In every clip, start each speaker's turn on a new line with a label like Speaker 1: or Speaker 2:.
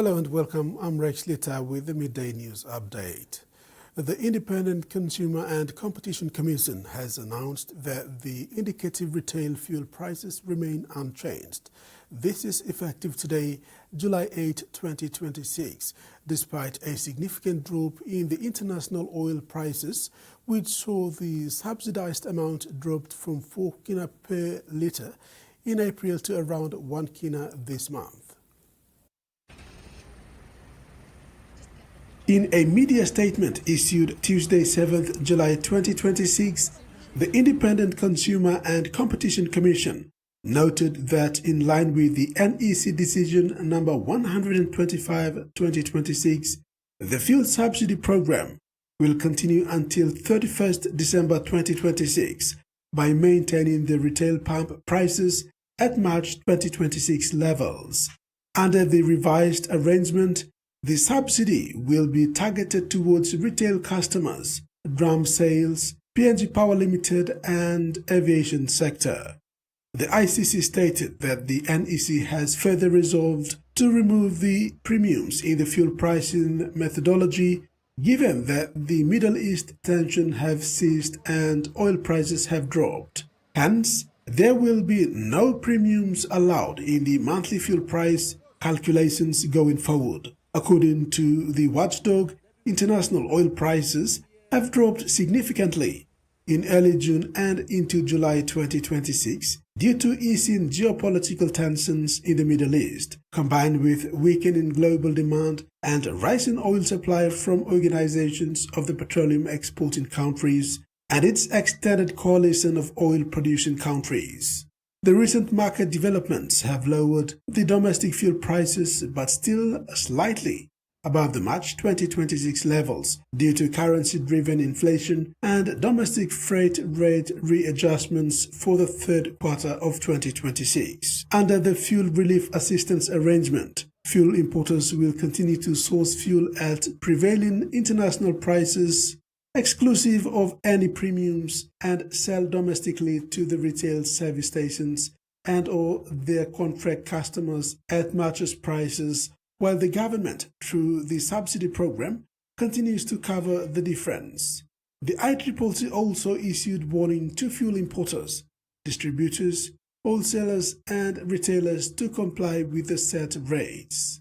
Speaker 1: Hello and welcome. I'm Rex Litter with the Midday News Update. The Independent Consumer and Competition Commission has announced that the indicative retail fuel prices remain unchanged. This is effective today, July 8, 2026, despite a significant drop in the international oil prices, which saw the subsidized amount dropped from 4 kina per litre in April to around 1 kina this month. In a media statement issued Tuesday, 7th July 2026, the Independent Consumer and Competition Commission noted that in line with the NEC decision number 125/2026, the fuel subsidy program will continue until 31st December 2026 by maintaining the retail pump prices at March 2026 levels. Under the revised arrangement, the subsidy will be targeted towards retail customers, drum sales, PNG Power Limited and aviation sector. The ICC stated that the NEC has further resolved to remove the premiums in the fuel pricing methodology given that the Middle East tension have ceased and oil prices have dropped. Hence, there will be no premiums allowed in the monthly fuel price calculations going forward. According to the watchdog, international oil prices have dropped significantly in early June and into July 2026 due to easing geopolitical tensions in the Middle East, combined with weakening global demand and rising oil supply from organizations of the petroleum exporting countries and its extended coalition of oil-producing countries. The recent market developments have lowered the domestic fuel prices but still slightly above the March 2026 levels due to currency-driven inflation and domestic freight rate readjustments for the third quarter of 2026. Under the Fuel Relief Assistance Arrangement, fuel importers will continue to source fuel at prevailing international prices exclusive of any premiums and sell domestically to the retail service stations and or their contract customers at matched prices, while the government, through the subsidy program, continues to cover the difference. The ICCC also issued warning to fuel importers, distributors, wholesalers and retailers to comply with the set rates.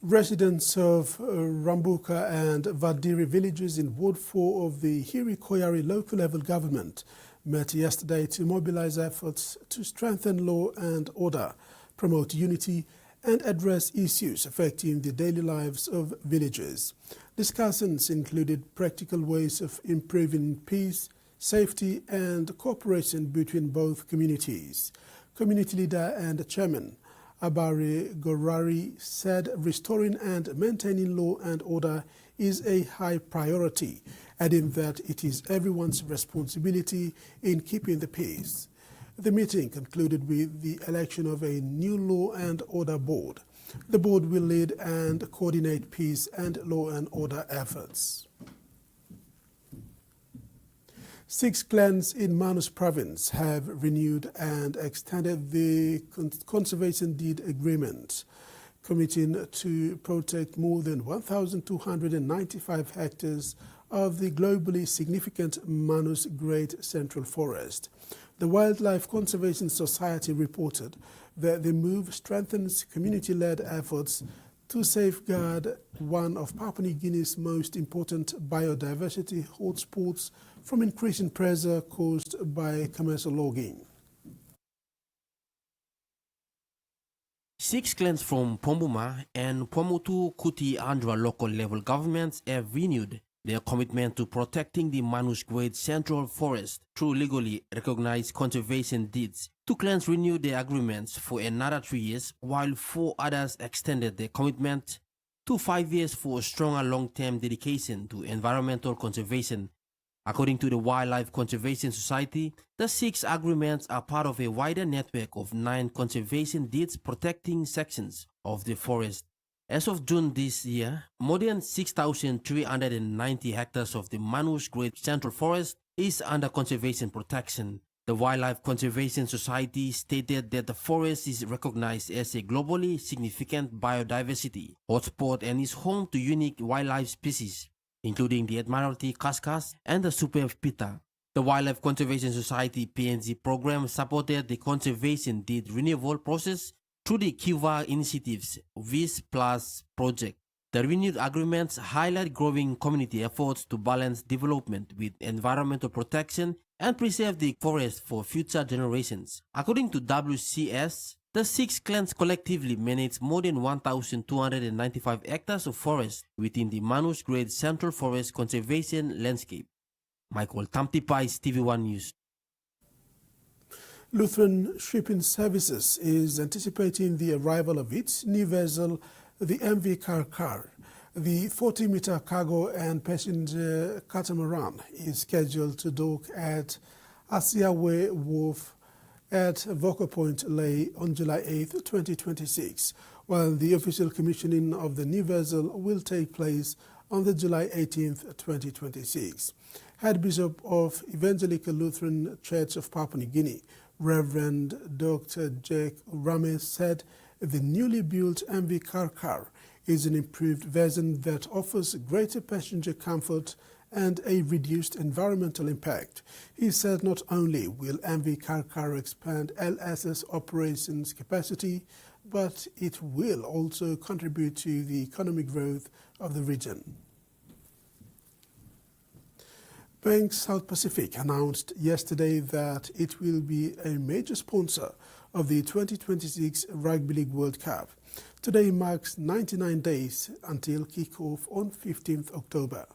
Speaker 1: Residents of Rambuka and Vadiri villages in Ward 4 of the Hiri-Koyari local level government met yesterday to mobilize efforts to strengthen law and order, promote unity and address issues affecting the daily lives of villagers. Discussions included practical ways of improving peace, safety and cooperation between both communities. Community leader and chairman Abari Gorari said restoring and maintaining law and order is a high priority, adding that it is everyone's responsibility in keeping the peace. The meeting concluded with the election of a new law and order board. The board will lead and coordinate peace and law and order efforts. 6 clans in Manus province have renewed and extended the conservation deed agreement, committing to protect more than 1,295 hectares of the globally significant Manus Great Central Forest. The Wildlife Conservation Society reported that the move strengthens community-led efforts to safeguard one of Papua New Guinea's most important biodiversity hotspots from increasing pressure caused by commercial logging.
Speaker 2: 6 clans from Pombuma and Pomotu Kuti Andhra local level governments have renewed their commitment to protecting the Manus Great Central Forest through legally recognized conservation deeds. 2 clans renewed their agreements for another 3 years, while 4 others extended their commitment to 5 years for stronger long-term dedication to environmental conservation. According to the Wildlife Conservation Society, the 6 agreements are part of a wider network of 9 conservation deeds protecting sections of the forest. As of June this year, more than 6,390 hectares of the Manus Great Central Forest is under conservation protection. The Wildlife Conservation Society stated that the forest is recognized as a globally significant biodiversity hotspot and is home to unique wildlife species, including the Admiralty Kaskas and the superb Pita. The Wildlife Conservation Society PNG program supported the conservation deed renewal process through the Kiva Initiative's VIS Plus project. The renewed agreements highlight growing community efforts to balance development with environmental protection and preserve the forest for future generations. According to WCS, the 6 clans collectively manage more than 1,295 hectares of forest within the Manus Great Central Forest Conservation Landscape. Michael Tamtipais, TV1 News.
Speaker 1: Lutheran Shipping Services is anticipating the arrival of its new vessel, the MV Karkar. The 40-meter cargo and passenger catamaran is scheduled to dock at Asiawe Wharf at Voco Point, Ley on July 8, 2026, while the official commissioning of the new vessel will take place on the July 18, 2026. Head Bishop of Evangelical Lutheran Church of Papua New Guinea, Reverend Dr. Jack Rames, said the newly built MV Karkar is an improved version that offers greater passenger comfort and a reduced environmental impact. He said not only will MV Karkar expand LSS operations capacity, but it will also contribute to the economic growth of the region. Bank South Pacific announced yesterday that it will be a major sponsor of the 2026 Rugby League World Cup. Today marks 99 days until kick-off on 15th October.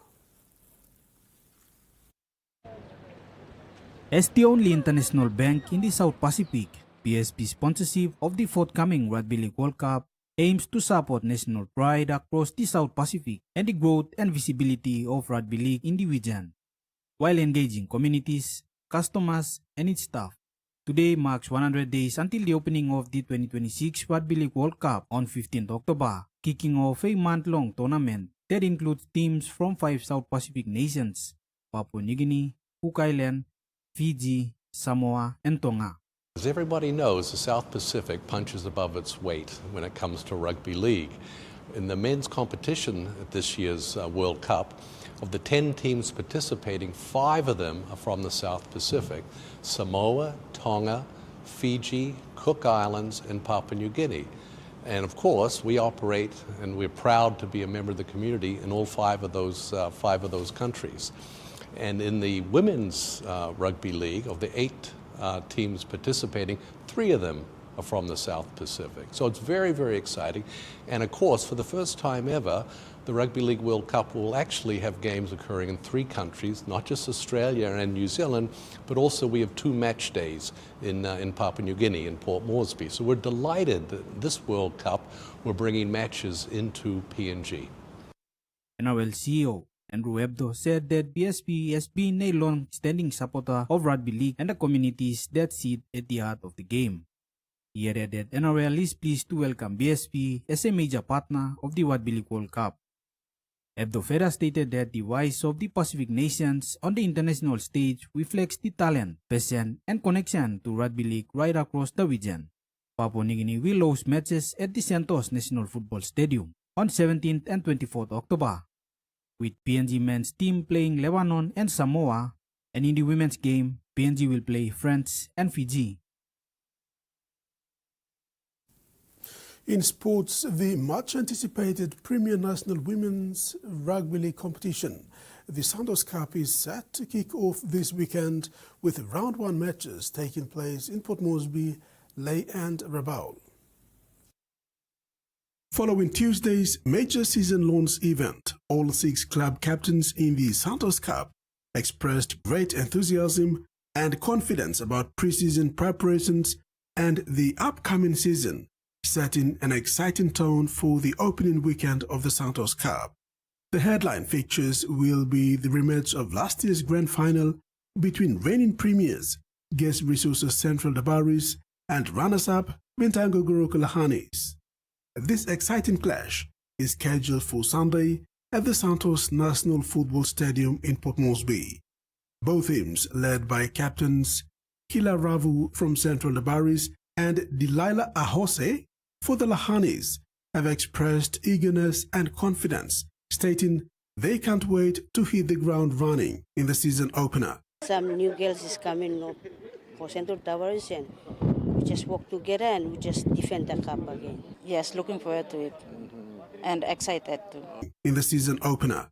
Speaker 3: As the only international bank in the South Pacific, BSP sponsorship of the forthcoming Rugby League World Cup aims to support national pride across the South Pacific and the growth and visibility of Rugby League in the region, while engaging communities, customers, and its staff. Today marks 100 days until the opening of the 2026 Rugby League World Cup on 15th October, kicking off a month-long tournament that includes teams from 5 South Pacific nations: Papua New Guinea, Cook Island, Fiji, Samoa, and Tonga.
Speaker 4: As everybody knows, the South Pacific punches above its weight when it comes to rugby league. In the men's competition at this year's World Cup, of the 10 teams participating, 5 of them are from the South Pacific: Samoa, Tonga, Fiji, Cook Islands, and Papua New Guinea. And of course, we operate, and we're proud to be a member of the community in all 5 of those countries. And in the women's rugby league, of the 8 teams participating, 3 of them are from the South Pacific. So it's very, very exciting. And of course, for the first time ever, the Rugby League World Cup will actually have games occurring in 3 countries, not just Australia and New Zealand, but also we have 2 match days in Papua New Guinea, in Port Moresby. So we're delighted that this World Cup, we're bringing matches into PNG.
Speaker 3: NRL CEO Andrew Hebdo said that BSP has been a long-standing supporter of rugby league and the communities that sit at the heart of the game. He added that NRL is pleased to welcome BSP as a major partner of the Rugby League World Cup. Hebdo further stated that the rise of the Pacific nations on the international stage reflects the talent, passion, and connection to rugby league right across the region. Papua New Guinea will host matches at the Santos National Football Stadium on 17th and 24th October, with PNG men's team playing Lebanon and Samoa, and in the women's game, PNG will play France and Fiji.
Speaker 1: In sports, the much-anticipated Premier National Women's Rugby League competition, the Santos Cup, is set to kick off this weekend with round 1 matches taking place in Port Moresby, Ley and Rabaul. Following Tuesday's major season launch event, all 6 club captains in the Santos Cup expressed great enthusiasm and confidence about pre-season preparations and the upcoming season, setting an exciting tone for the opening weekend of the Santos Cup. The headline fixtures will be the rematch of last year's grand final between reigning premiers, Guest Resources Central Dabaris, and runners-up Bintango Goroka Lahanis. This exciting clash is scheduled for Sunday at the Santos National Football Stadium in Port Moresby. Both teams led by captains Kila Ravu from Central Labaris and Delilah Ahose for the Lahanis have expressed eagerness and confidence, stating they can't wait to hit the ground running in the season opener.
Speaker 5: Some new girls is coming up for Central Towers, and we just work together and we just defend the cup again.
Speaker 6: Yes, looking forward to it and excited too.
Speaker 1: In the season opener,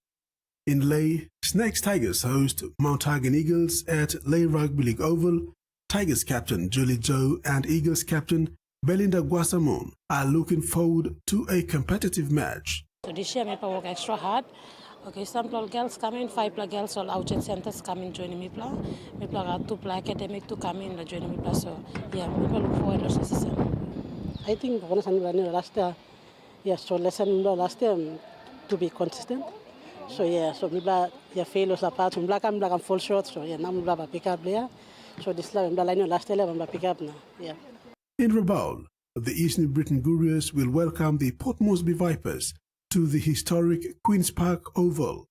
Speaker 1: in Lay, Snakes Tigers host Mount Hagen Eagles at Lay Rugby League Oval. Tigers captain Julie Joe and Eagles captain Belinda Guasamon are looking forward to a competitive match.
Speaker 7: So this year, I work extra hard. Okay, some girls come in, 5 girls, all outlet centers come in joining me. Me got 2 academic to come in joining me. So yeah, we look forward to the season.
Speaker 8: I think last year, yes, so lesson last year to be consistent. So yeah, so me failures apart from black and full short. So yeah, now me pick up there. So this year, last year I'm pick up now. Yeah.
Speaker 1: In Rabaul, the East New Britain Gurios will welcome the Port Moresby Vipers to the historic Queen's Park Oval.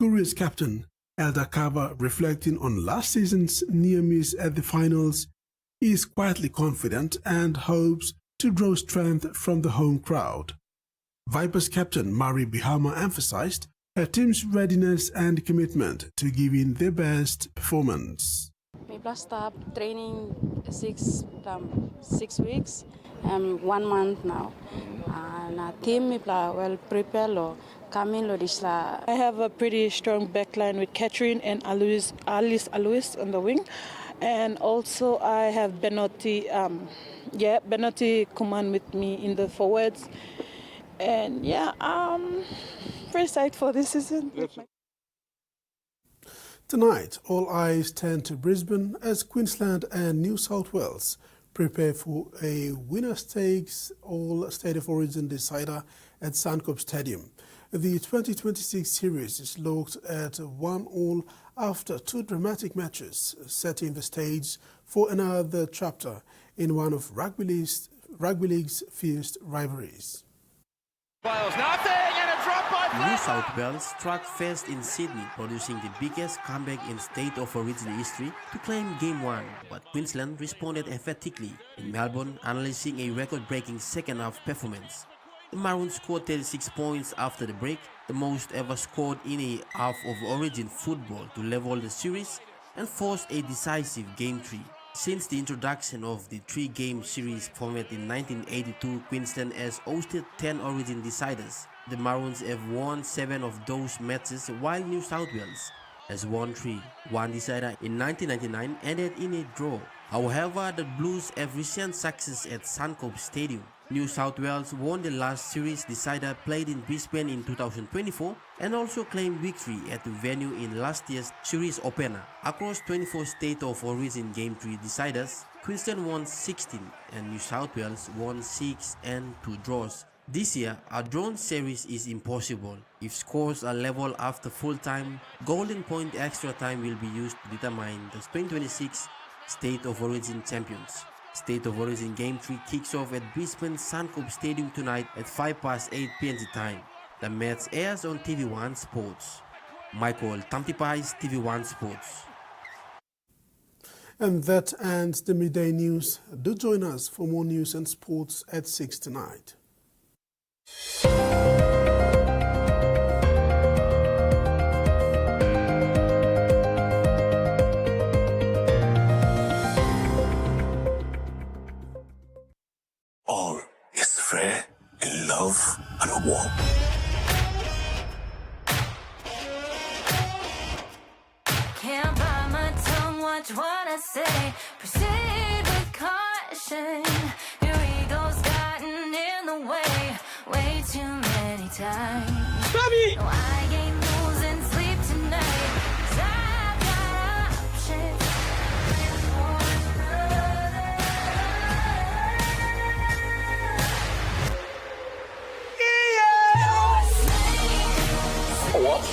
Speaker 1: Gurios captain Elder Kava, reflecting on last season's near miss at the finals, is quietly confident and hopes to draw strength from the home crowd. Vipers captain Mari Bihama emphasized her team's readiness and commitment to giving their best performance.
Speaker 6: We start training 6 weeks, 1 month now. And our team we well prepared or coming
Speaker 9: I have a pretty strong backline with Catherine and Alice on the wing, and also I have Benotti Kuman with me in the forwards, and yeah, very excited for this season.
Speaker 1: Tonight, all eyes turn to Brisbane as Queensland and New South Wales prepare for a winner-takes all State of Origin decider at Suncorp Stadium. The 2026 series is locked at 1-1 after 2 dramatic matches, setting the stage for another chapter in one of Rugby League's fierce rivalries.
Speaker 10: Wales, nothing, and a drop by
Speaker 2: New South Wales struck first in Sydney, producing the biggest comeback in State of Origin history to claim Game 1, but Queensland responded emphatically in Melbourne, unleashing a record-breaking second-half performance. The Maroons scored 36 points after the break, the most ever scored in a half of Origin football, to level the series and force a decisive Game 3. Since the introduction of the 3-game series format in 1982, Queensland has hosted 10 Origin deciders. The Maroons have won 7 of those matches, while New South Wales has won 3. One decider in 1999 ended in a draw. However, the Blues have recent success at Suncorp Stadium. New South Wales won the last series decider played in Brisbane in 2024 and also claimed victory at the venue in last year's series opener. Across 24 State of Origin Game 3 deciders, Queensland won 16 and New South Wales won 6 and 2 draws. This year, a drawn series is impossible. If scores are level after full time, golden point extra time will be used to determine the 2026 State of Origin champions. State of Origin Game 3 kicks off at Brisbane Suncorp Stadium tonight at 8:05 PNG time. The match airs on TVWAN Sports. Michael Tampipais, TVWAN Sports.
Speaker 1: And that ends the midday news. Do join us for more news and sports at 6 tonight.
Speaker 11: All is fair in love and war.
Speaker 12: Can't bite my tongue, watch what I say. Proceed with caution. Your ego's gotten in the way too many times.
Speaker 10: Bobby!
Speaker 12: No, I ain't losing sleep tonight, 'cause I've got options.
Speaker 11: What?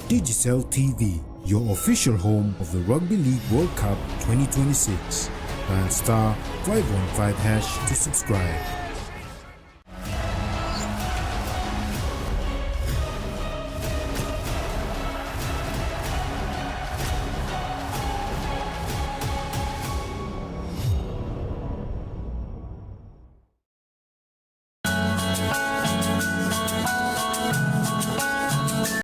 Speaker 13: Digicel TV, your official home of the Rugby League World Cup 2026. Dial *515# to subscribe.